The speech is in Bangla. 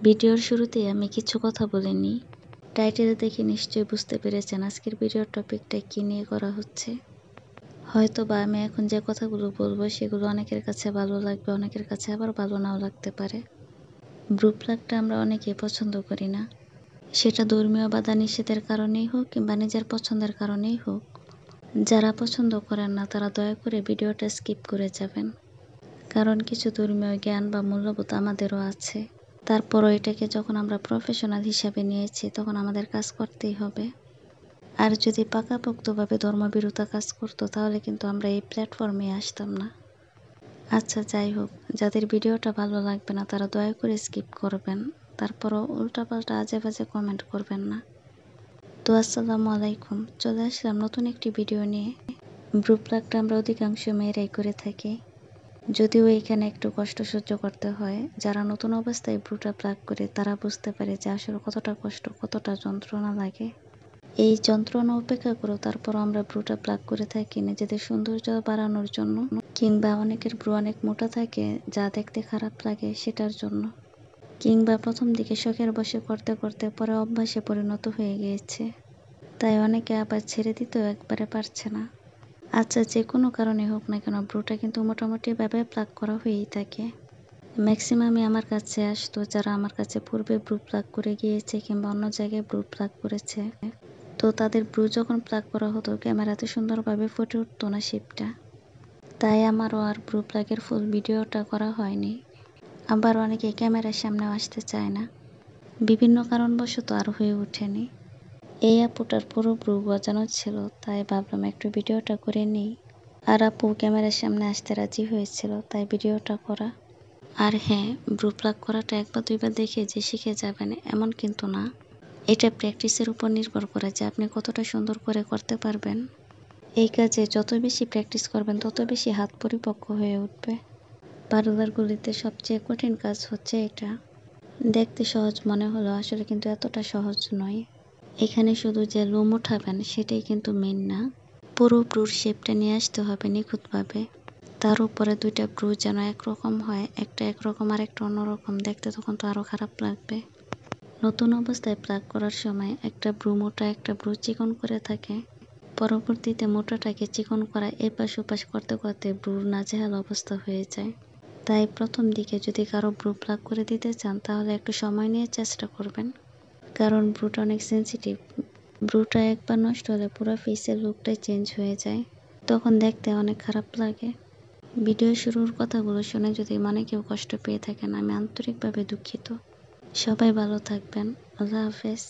ভিডিওর শুরুতেই আমি কিছু কথা বলে নিই। টাইটেল দেখে নিশ্চয়ই বুঝতে পেরেছেন আজকের ভিডিওর টপিকটা কী নিয়ে করা হচ্ছে। হয়তোবা আমি এখন যে কথাগুলো বলবো সেগুলো অনেকের কাছে ভালো লাগবে, অনেকের কাছে আবার ভালো নাও লাগতে পারে। ব্রু প্লাগটা আমরা অনেকেই পছন্দ করি না, সেটা ধর্মীয় বাধা নিষেধের কারণেই হোক কিংবা নিজের পছন্দের কারণেই হোক। যারা পছন্দ করেন না তারা দয়া করে ভিডিওটা স্কিপ করে যাবেন, কারণ কিছু ধর্মীয় জ্ঞান বা মূল্যবোধ আমাদেরও আছে। তারপরও এটাকে যখন আমরা প্রফেশনাল হিসাবে নিয়েছি তখন আমাদের কাজ করতেই হবে। আর যদি পাকাপোক্তভাবে ধর্মবিরোধী কাজ করতো তাহলে কিন্তু আমরা এই প্ল্যাটফর্মে আসতাম না। আচ্ছা যাই হোক, যাদের ভিডিওটা ভালো লাগবে না তারা দয়া করে স্কিপ করবেন, তারপরও উল্টাপাল্টা আজে বাজে কমেন্ট করবেন না। তো আসসালামু আলাইকুম, চলে আসলাম নতুন একটি ভিডিও নিয়ে। ব্রু প্লাগটা আমরা অধিকাংশ মেয়েরাই করে থাকি, যদিও এখানে একটু কষ্ট সহ্য করতে হয়। যারা নতুন অবস্থায় ব্রুটা প্লাগ করে তারা বুঝতে পারে যে আসলে কতটা কষ্ট, কতটা যন্ত্রণা লাগে। এই যন্ত্রণা উপেক্ষা করেও তারপর আমরা ব্রুটা প্লাগ করে থাকি নিজেদের সৌন্দর্য বাড়ানোর জন্য, কিংবা অনেকের ব্রু অনেক মোটা থাকে যা দেখতে খারাপ লাগে সেটার জন্য, কিংবা প্রথম দিকে শখের বশে করতে করতে পরে অভ্যাসে পরিণত হয়ে গিয়েছে, তাই অনেকে আবার ছেড়ে দিতেও একবারে পারছে না। আচ্ছা, যে কোনো কারণে হোক না কেন ব্রুটা কিন্তু মোটামুটিভাবে প্লাগ করা হয়েই থাকে। ম্যাক্সিমামই আমার কাছে আসতো যারা আমার কাছে পূর্বে ব্রু প্লাগ করে গিয়েছে কিংবা অন্য জায়গায় ব্রু প্লাগ করেছে। তো তাদের ব্রু যখন প্লাগ করা হতো ক্যামেরাতে সুন্দরভাবে ফুটে উঠতো না শেপটা, তাই আমারও আর ব্রু প্লাগের ফুল ভিডিওটা করা হয়নি। আবার অনেকে ক্যামেরার সামনেও আসতে চায় না, বিভিন্ন কারণবশত আর হয়ে ওঠেনি। এই আপুটার পুরো ব্রু গজানো ছিল, তাই ভাবলাম একটু ভিডিওটা করে নিই। আর আপু ক্যামেরার সামনে আসতে রাজি হয়েছিল, তাই ভিডিওটা করা। আর হ্যাঁ, ব্রু প্লাগ করাটা একবার দুইবার দেখে যে শিখে যাবেন এমন কিন্তু না। এটা প্র্যাকটিসের উপর নির্ভর করে যে আপনি কতটা সুন্দর করে করতে পারবেন। এই কাজে যত বেশি প্র্যাকটিস করবেন তত বেশি হাত পরিপক্ক হয়ে উঠবে। পার্লারগুলিতে সবচেয়ে কঠিন কাজ হচ্ছে এটা। দেখতে সহজ মনে হলো আসলে কিন্তু এতটা সহজ নয়। এখানে শুধু যে লোম উঠাবেন সেটাই কিন্তু মেন না, পুরো ব্রুর শেপটা নিয়ে আসতে হবে নিখুঁতভাবে। তার উপরে দুইটা ব্রু যেন একরকম হয়, একটা একরকম আর একটা অন্যরকম, দেখতে তখন তো আরও খারাপ লাগবে। নতুন অবস্থায় প্লাগ করার সময় একটা ব্রু মোটা একটা ব্রু চিকন করে থাকে, পরবর্তীতে মোটাটাকে চিকন করা এপাশ ওপাশ করতে করতে ব্রুর নাজেহাল অবস্থা হয়ে যায়। তাই প্রথম দিকে যদি কারো ব্রু প্লাগ করে দিতে চান তাহলে একটু সময় নিয়ে চেষ্টা করবেন, কারণ ব্রুটা অনেক সেন্সিটিভ। ব্রুটা একবার নষ্ট হলে পুরো ফেসের লুকটাই চেঞ্জ হয়ে যায়, তখন দেখতে অনেক খারাপ লাগে। ভিডিও শুরুর কথাগুলো শুনে যদি মনে কেউ কষ্ট পেয়ে থাকেন আমি আন্তরিকভাবে দুঃখিত। সবাই ভালো থাকবেন, আল্লাহ হাফেজ।